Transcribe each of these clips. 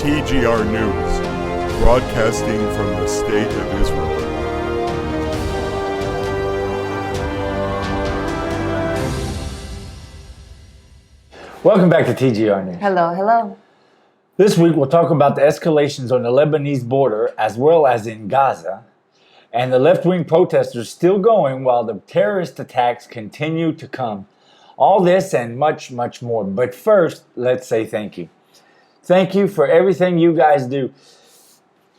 TGR News, broadcasting from the State of Israel. Welcome back to TGR News. Hello, hello. This week we'll talk about the escalations on the Lebanese border as well as in Gaza, and the left-wing protesters still going while the terrorist attacks continue to come. All this and much, much more. But first, let's say thank you. Thank you for everything you guys do.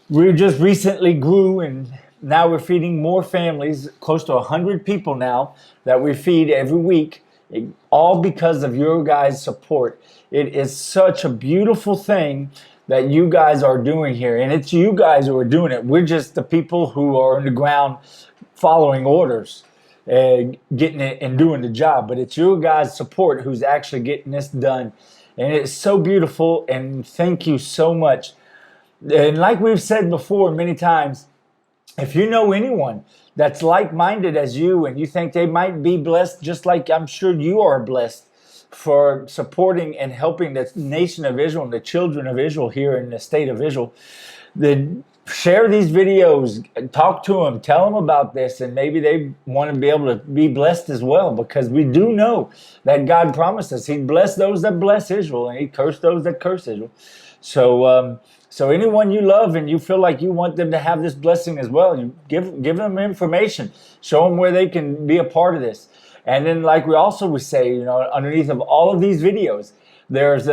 We just recently grew and now we're feeding more families, close to 100 people now that we feed every week, all because of your guys' support. It is such a beautiful thing that you guys are doing here, and it's you guys who are doing it. We're just the people who are on the ground following orders, getting it and doing the job. But it's your guys' support who's actually getting this done, and it's so beautiful, and thank you so much. And like we've said before many times, if you know anyone that's like-minded as you and you think they might be blessed just like I'm sure you are blessed for supporting and helping the nation of Israel and the children of Israel here in the state of Israel, then share these videos, talk to them, tell them about this, and maybe they want to be able to be blessed as well, because we do know that God promised us He'd bless those that bless Israel and He'd curse those that curse Israel. So anyone you love and you feel like you want them to have this blessing as well, you give them information, show them where they can be a part of this. And then, like we also would say, you know, underneath of all of these videos, there's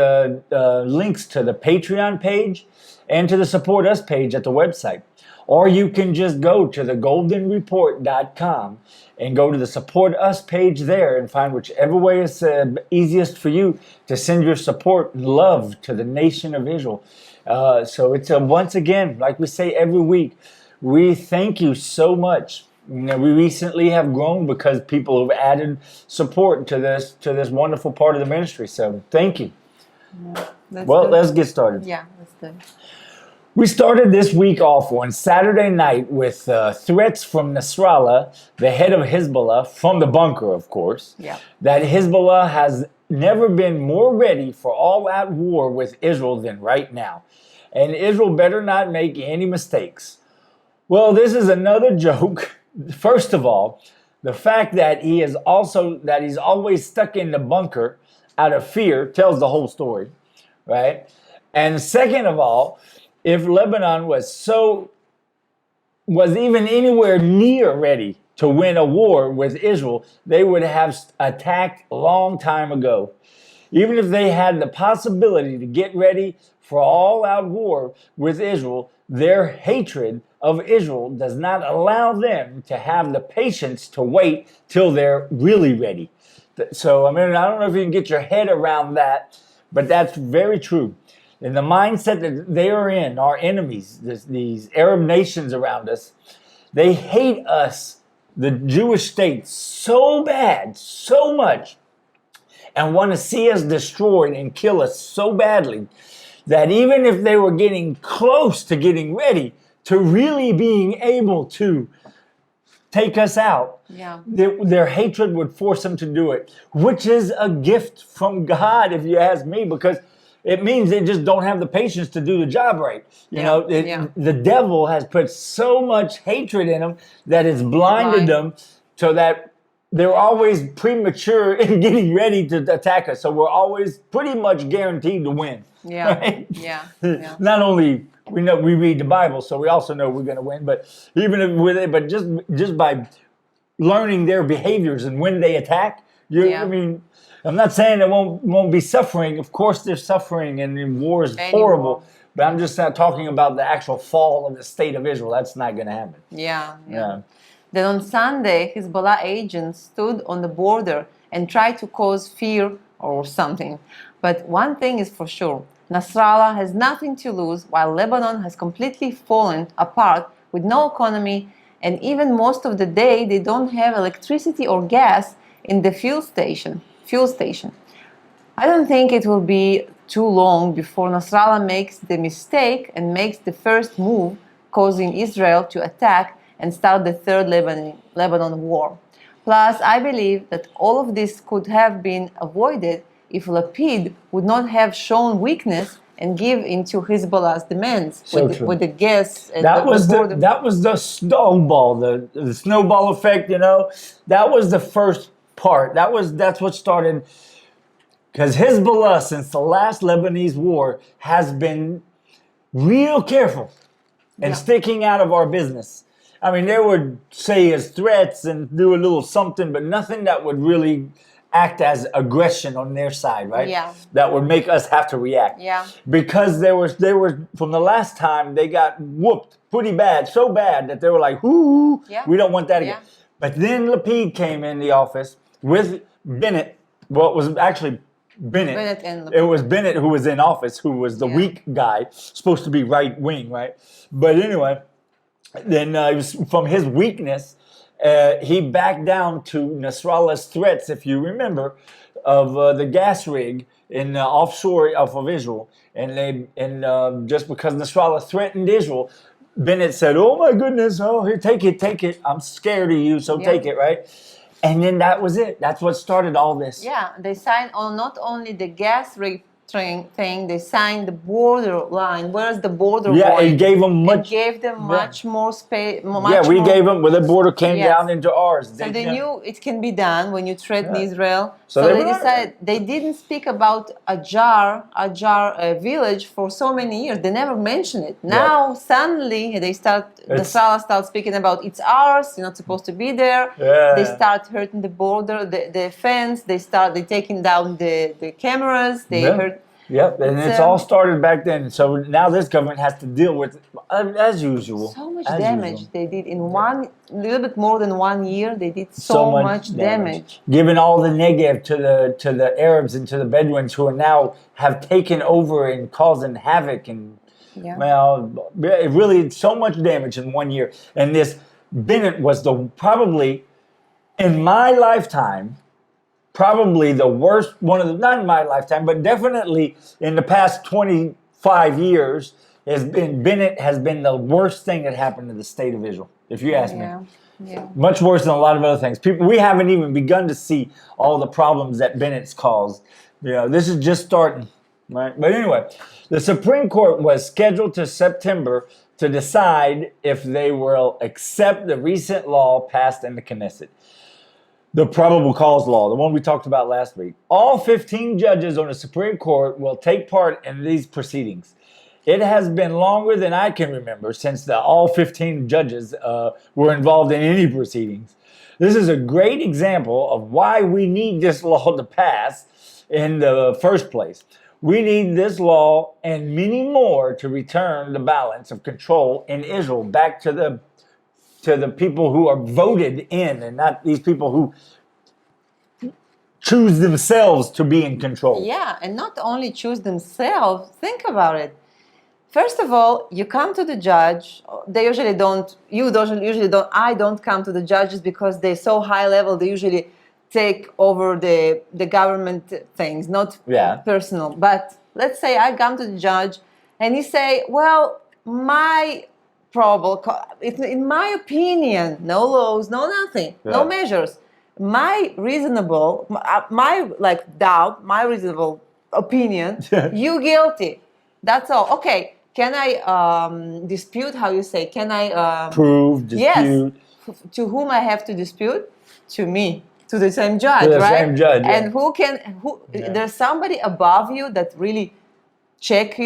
links to the Patreon page and to the Support Us page at the website. Or you can just go to thegoldenreport.com and go to the Support Us page there and find whichever way is easiest for you to send your support and love to the nation of Israel. So it's once again, like we say every week, we thank you so much. You know, we recently have grown because people have added support to this wonderful part of the ministry. So thank you. Yeah, let's get started. Yeah, that's good. We started this week off on Saturday night with threats from Nasralla, the head of Hizbollah, from the bunker, of course, that Hezbollah has never been more ready for all-out war with Israel than right now. And Israel better not make any mistakes. Well, this is another joke. First of all, the fact that he's always stuck in the bunker out of fear tells the whole story, right? And second of all, if Lebanon was even anywhere near ready to win a war with Israel, they would have attacked a long time ago. Even if they had the possibility to get ready for all-out war with Israel, their hatred of Israel does not allow them to have the patience to wait till they're really ready. So, I mean, I don't know if you can get your head around that, but that's very true. In the mindset that they are in, our enemies, these Arab nations around us, they hate us, the Jewish state, so bad, so much, and want to see us destroyed and kill us so badly that even if they were getting close to getting ready to really being able to take us out, their hatred would force them to do it, which is a gift from God, if you ask me, because it means they just don't have the patience to do the job right. The devil has put so much hatred in them that it's blinded them so that they're always premature in getting ready to attack us. So we're always pretty much guaranteed to win. Right? Not only we know we read the Bible, so we also know we're going to win. But just by learning their behaviors and when they attack, I mean, I'm not saying there won't be suffering. Of course, there's suffering, and war is horrible. But I'm just not talking about the actual fall of the state of Israel. That's not going to happen. Yeah. Then on Sunday, Hezbollah agents stood on the border and tried to cause fear or something. But one thing is for sure, Nasralla has nothing to lose, while Lebanon has completely fallen apart with no economy, and even most of the day they don't have electricity or gas in the fuel station. I don't think it will be too long before Nasralla makes the mistake and makes the first move, causing Israel to attack and start the third Lebanon war. Plus, I believe that all of this could have been avoided if Lapid would not have shown weakness and give into Hezbollah's demands So true. with the gas. And That was border. that was the snowball, the snowball effect. That was the first part. That's what started. Because Hezbollah, since the last Lebanese war, has been real careful and sticking out of our business. I mean, they would say as threats and do a little something, but nothing that would really act as aggression on their side, right? Yeah. That would make us have to react. Yeah. Because they were from the last time they got whooped pretty bad, so bad that they were like, "Ooh, we don't want that again." Yeah. But then Lapid came in the office with Bennett. Well, it was actually Bennett and it was Bennett who was in office, who was the weak guy, supposed to be right wing, right? But anyway, then it was from his weakness, he backed down to Nasralla's threats, if you remember, of the gas rig in offshore off of Israel, and just because Nasrallah threatened Israel, Bennett said, "Oh my goodness, oh here, take it. I'm scared of you, so take it," right? And then that was it. That's what started all this. Yeah, they signed on not only the gas rig thing, they signed the border line. Where's the border Yeah, going? it gave them much. It gave them much more space. We gave them where the border came down into ours. So they knew it can be done when you threaten Israel. So they decided. They didn't speak about a village for so many years. They never mentioned it. Now suddenly Nasrallah starts speaking about it's ours. You're not supposed to be there. Yeah. They start hurting the border, the fence. They taking down the cameras. They hurt. Yep, and it's all started back then. So now this government has to deal with, as usual. So much damage they did in a little bit more than 1 year. They did so much damage. Giving all the Negev to the Arabs and to the Bedouins, who are now have taken over and causing havoc and it really so much damage in 1 year. And this Bennett was probably in my lifetime. Probably the worst, not in my lifetime, but definitely in the past 25 years, Bennett has been the worst thing that happened to the state of Israel, if you ask me. Yeah. Much worse than a lot of other things. We haven't even begun to see all the problems that Bennett's caused. This is just starting, right? But anyway, the Supreme Court was scheduled to September to decide if they will accept the recent law passed in the Knesset. The probable cause law, the one we talked about last week. All 15 judges on the Supreme Court will take part in these proceedings. It has been longer than I can remember since all 15 judges were involved in any proceedings. This is a great example of why we need this law to pass in the first place. We need this law and many more to return the balance of control in Israel back to the people who are voted in, and not these people who choose themselves to be in control. Yeah, and not only choose themselves, think about it. First of all, you come to the judge. They usually don't. Usually don't. I don't come to the judges because they're so high level. They usually take over the government things, not personal. But let's say I come to the judge, and he say, "Well, in my opinion, no laws, no nothing, no measures. My reasonable opinion, you guilty. That's all. Okay, can I dispute? How you say? Can I prove, dispute? Yes. To whom I have to dispute? To me, to the same judge, to the right? Same judge. And there's somebody above you that really check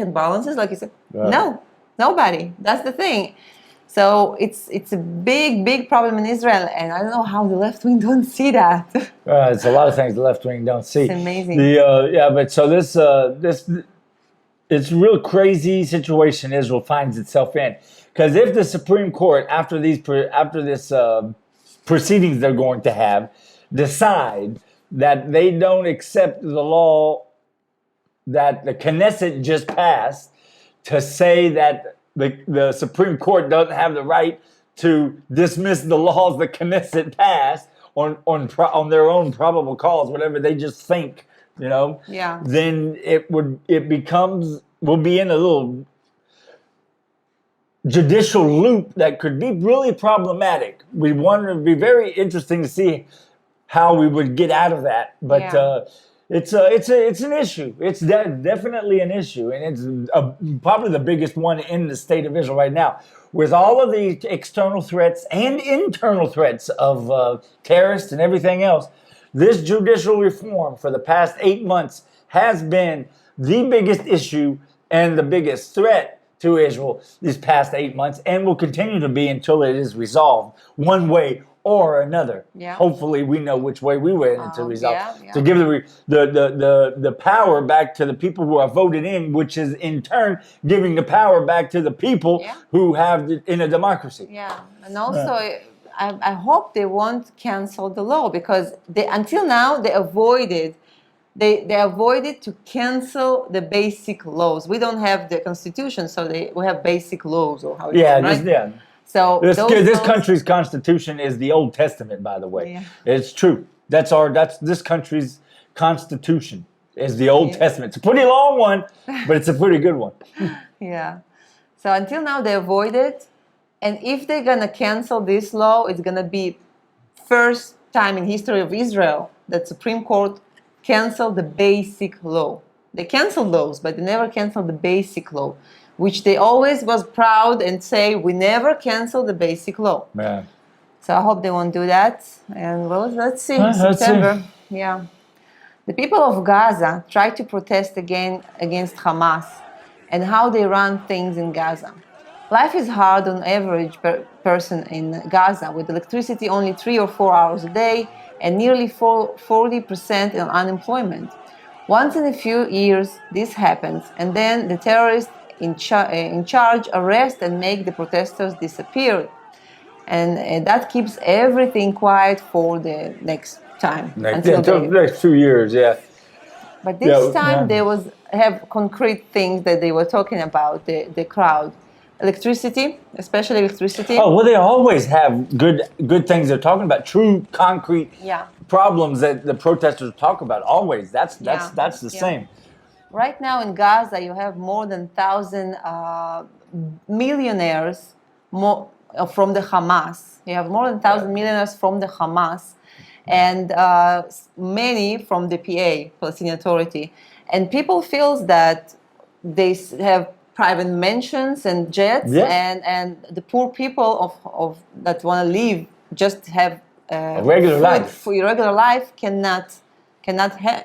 and balances, like you said. No. Nobody. That's the thing. So it's a big problem in Israel, and I don't know how the left wing don't see that. It's a lot of things the left wing don't see. It's amazing. But so this it's a real crazy situation Israel finds itself in, because if the Supreme Court after this proceedings they're going to have decide that they don't accept the law that the Knesset just passed, to say that the Supreme Court doesn't have the right to dismiss the laws the Knesset passed on their own probable cause, whatever they just think, then we'll be in a little judicial loop that could be really problematic. It'd be very interesting to see how we would get out of that. But It's an issue. It's definitely an issue, and it's probably the biggest one in the state of Israel right now, with all of the external threats and internal threats of terrorists and everything else. This judicial reform for the past 8 months has been the biggest issue and the biggest threat to Israel these past 8 months, and will continue to be until it is resolved one way or another. Yeah. Hopefully, we know which way we went to resolve. Yeah. To give the power back to the people who are voted in, which is in turn giving the power back to the people who have in a democracy. Yeah, and also I hope they won't cancel the law, because until now they avoided. They avoided to cancel the basic laws. We don't have the constitution, so we have basic laws, or how you call it, right? So this country's constitution is the Old Testament, by the way. Yeah. It's true. That's this country's constitution is the Old Testament. It's a pretty long one, but it's a pretty good one. Yeah. So until now they avoided, and if they're gonna cancel this law, it's gonna be first time in history of Israel that Supreme Court canceled the basic law. They canceled laws, but they never canceled the basic law, which they always was proud and say, we never canceled the basic law. Yeah. So I hope they won't do that. And well, let's see. September. Yeah. The people of Gaza try to protest again against Hamas and how they run things in Gaza. Life is hard on average person in Gaza, with electricity only 3 or 4 hours a day and nearly 40% in unemployment. Once in a few years, this happens, and then the terrorists in charge arrest and make the protesters disappear. And that keeps everything quiet for the next time. Until the next 2 years, yeah. But this time they have concrete things that they were talking about, the crowd. Electricity, especially electricity. Oh, well, they always have good things they're talking about, true concrete problems that the protesters talk about. Always, that's the same. Right now in Gaza, you have more than 1,000 millionaires from the Hamas. You have more than 1,000 millionaires from the Hamas, and many from the PA, Palestinian Authority. And people feels that they have private mansions and jets, and the poor people of that want to live just have a regular life. For your regular life cannot have,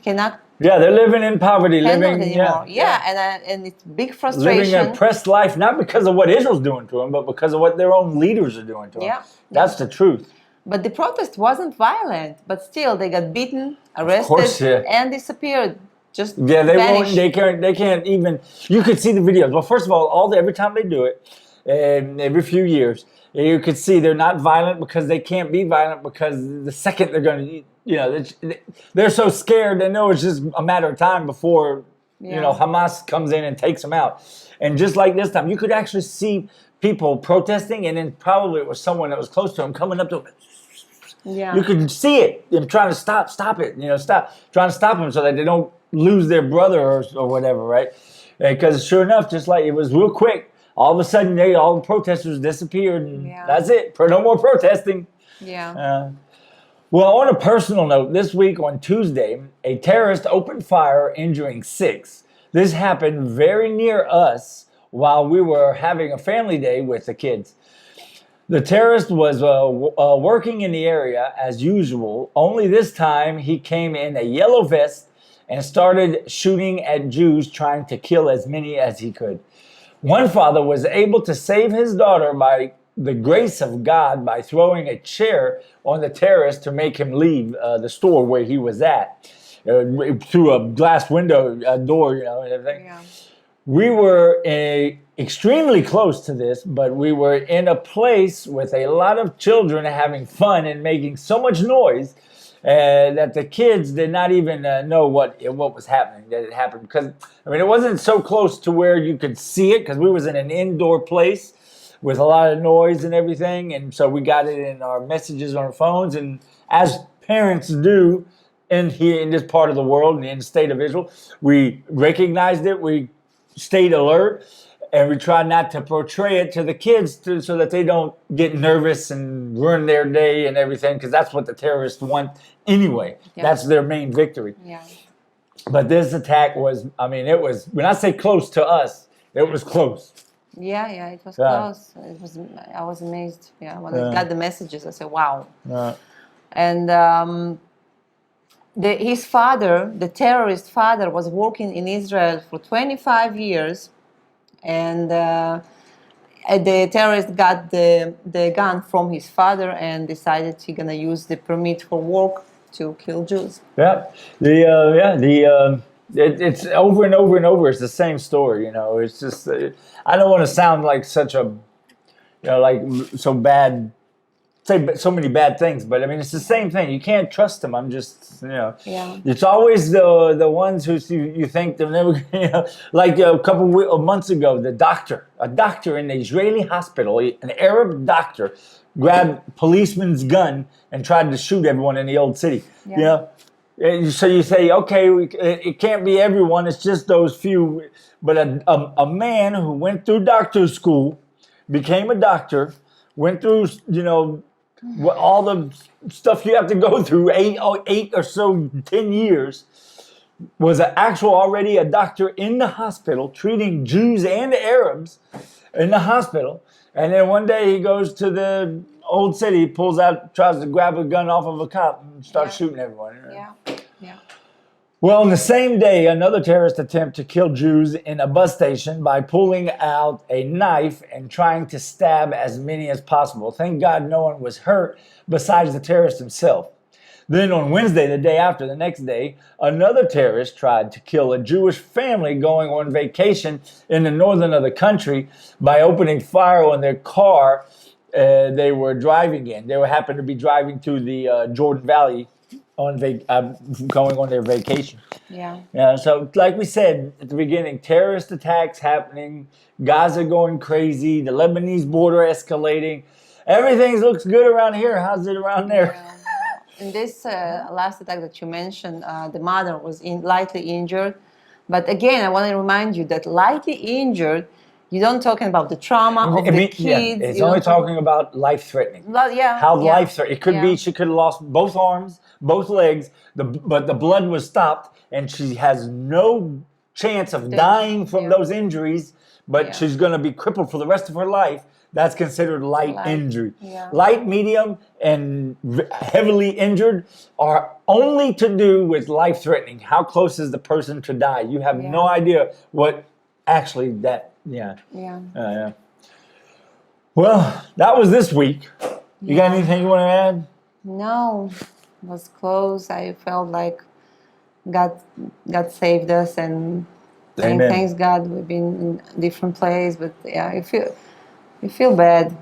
cannot. Yeah, they're living in poverty, living anymore. And it's big frustration. Living an oppressed life, not because of what Israel's doing to them, but because of what their own leaders are doing to them. That's the truth. But the protest wasn't violent, but still they got beaten, arrested, and disappeared. Just they won't. They can't even. You could see the videos. Well, first of all every time they do it, every few years, you could see they're not violent because they can't be violent, because the second they're going to, they're so scared they know it's just a matter of time before Hamas comes in and takes them out. And just like this time, you could actually see people protesting, and then probably it was someone that was close to them coming up to them. Yeah. You could see it. Them trying to stop it. Trying to stop them so that they don't lose their brother or whatever, right? Because sure enough, just like it was real quick, all of a sudden all the protesters disappeared, and that's it. No more protesting. Yeah. Well, on a personal note, this week on Tuesday, a terrorist opened fire, injuring 6. This happened very near us while we were having a family day with the kids. The terrorist was working in the area as usual, only this time he came in a yellow vest and started shooting at Jews, trying to kill as many as he could. One father was able to save his daughter by the grace of God by throwing a chair on the terrorist to make him leave the store where he was at, through a glass window, door, and everything. Yeah. We were extremely close to this, but we were in a place with a lot of children having fun and making so much noise that the kids did not even know what was happening, that it happened. Because, it wasn't so close to where you could see it, because we was in an indoor place with a lot of noise and everything. And so we got it in our messages on our phones. And as parents do in this part of the world, in the state of Israel, we recognized it. We stayed alert. and we try not to portray it to the kids so that they don't get nervous and ruin their day and everything, because that's what the terrorists want anyway. Yeah. That's their main victory. Yeah. But this attack was, I mean, it was, when I say close to us, it was close. Yeah, it was Yeah. close. I was amazed. Yeah, when I got the messages, I said, "Wow!" Uh, And his father, the terrorist father, was working in Israel for 25 years, and the terrorist got the gun from his father and decided he's gonna use the permit for work to kill Jews. Yeah, it's over and over and over. It's the same story, you know. It's just I don't want to sound like such a, like so bad, say so many bad things, but I mean it's the same thing. You can't trust them. I'm just, Yeah. It's always the ones who you think they're never, like a couple of months ago, a doctor in the Israeli hospital, an Arab doctor, grabbed policeman's gun and tried to shoot everyone in the old city. Yeah. And so you say, okay, it can't be everyone. It's just those few. But a man who went through doctor school, became a doctor, went through, all the stuff you have to go through, 8 or so, 10 years, was already a doctor in the hospital, treating Jews and Arabs in the hospital. And then one day he goes to the old city, pulls out, tries to grab a gun off of a cop and starts shooting everyone. Yeah. Well, on the same day, another terrorist attempt to kill Jews in a bus station by pulling out a knife and trying to stab as many as possible. Thank God no one was hurt besides the terrorist himself. Then on Wednesday, the day after, the next day, another terrorist tried to kill a Jewish family going on vacation in the northern of the country by opening fire on their car they were driving in. They happened to be driving through the Jordan Valley going on their vacation. Yeah. So like we said at the beginning, terrorist attacks happening, Gaza going crazy, the Lebanese border escalating. Everything looks good around here. How's it around there? In this last attack that you mentioned, the mother was lightly injured. But again, I want to remind you that lightly injured, you don't talking about the trauma of the kids. It's only talking about life-threatening. Life-threatening. It could be she could have lost both arms, both legs, but the blood was stopped, and she has no chance of dying from those injuries, but she's going to be crippled for the rest of her life. That's considered light injury. Yeah. Light, medium, and heavily injured are only to do with life-threatening. How close is the person to die? You have no idea what actually that. Yeah. Well, that was this week. You got anything you want to add? No, it was close. I felt like God saved us, and thanks God we've been in different places. But yeah, you feel bad.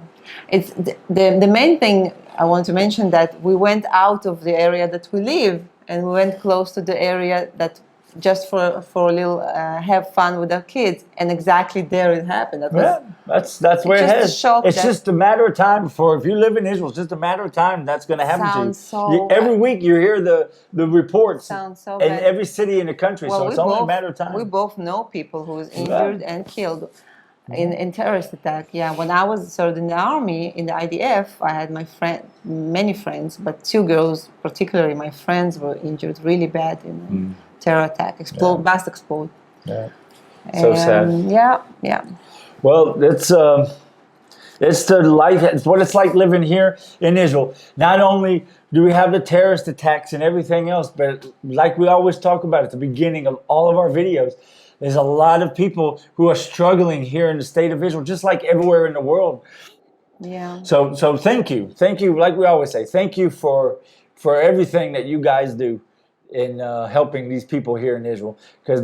It's the main thing I want to mention, that we went out of the area that we live, and we went close to the area that just for a little have fun with our kids, and exactly there it happened. That's where it is. It's just a matter of time before, if you live in Israel, it's just a matter of time that's going to happen to you. Every week you hear the reports sounds so in bad. every city in the country, so it's only a matter of time. We both know people who was injured and killed in terrorist attack. Yeah, when I was served in the army, in the IDF, I had many friends, but 2 girls, particularly my friends, were injured really bad in terror attack, blast explode. Yeah. So sad. Yeah. Well, it's the life. It's what it's like living here in Israel. Not only do we have the terrorist attacks and everything else, but like we always talk about at the beginning of all of our videos, there's a lot of people who are struggling here in the state of Israel, just like everywhere in the world. Yeah. So thank you. Like we always say, thank you for everything that you guys do in helping these people here in Israel, because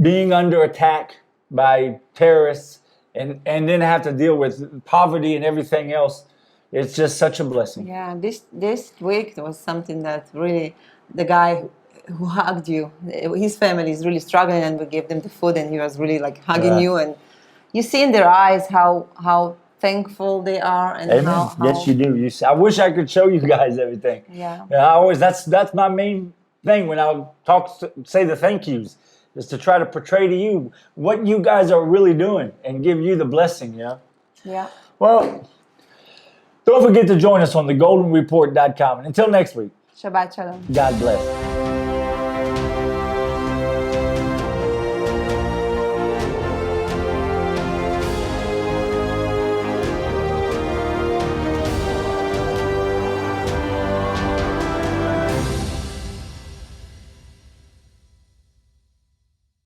being under attack by terrorists and then have to deal with poverty and everything else, it's just such a blessing. Yeah, this week there was something that really, the guy who hugged you, his family is really struggling, and we gave them the food, and he was really like hugging you, and you see in their eyes how thankful they are, and Amen. how Yes, you do. I wish I could show you guys everything. Yeah. I always that's my main thing when I say the thank yous, is to try to portray to you what you guys are really doing and give you the blessing, you know? Yeah. Well, don't forget to join us on thegoldenreport.com. And until next week, Shabbat Shalom. God bless.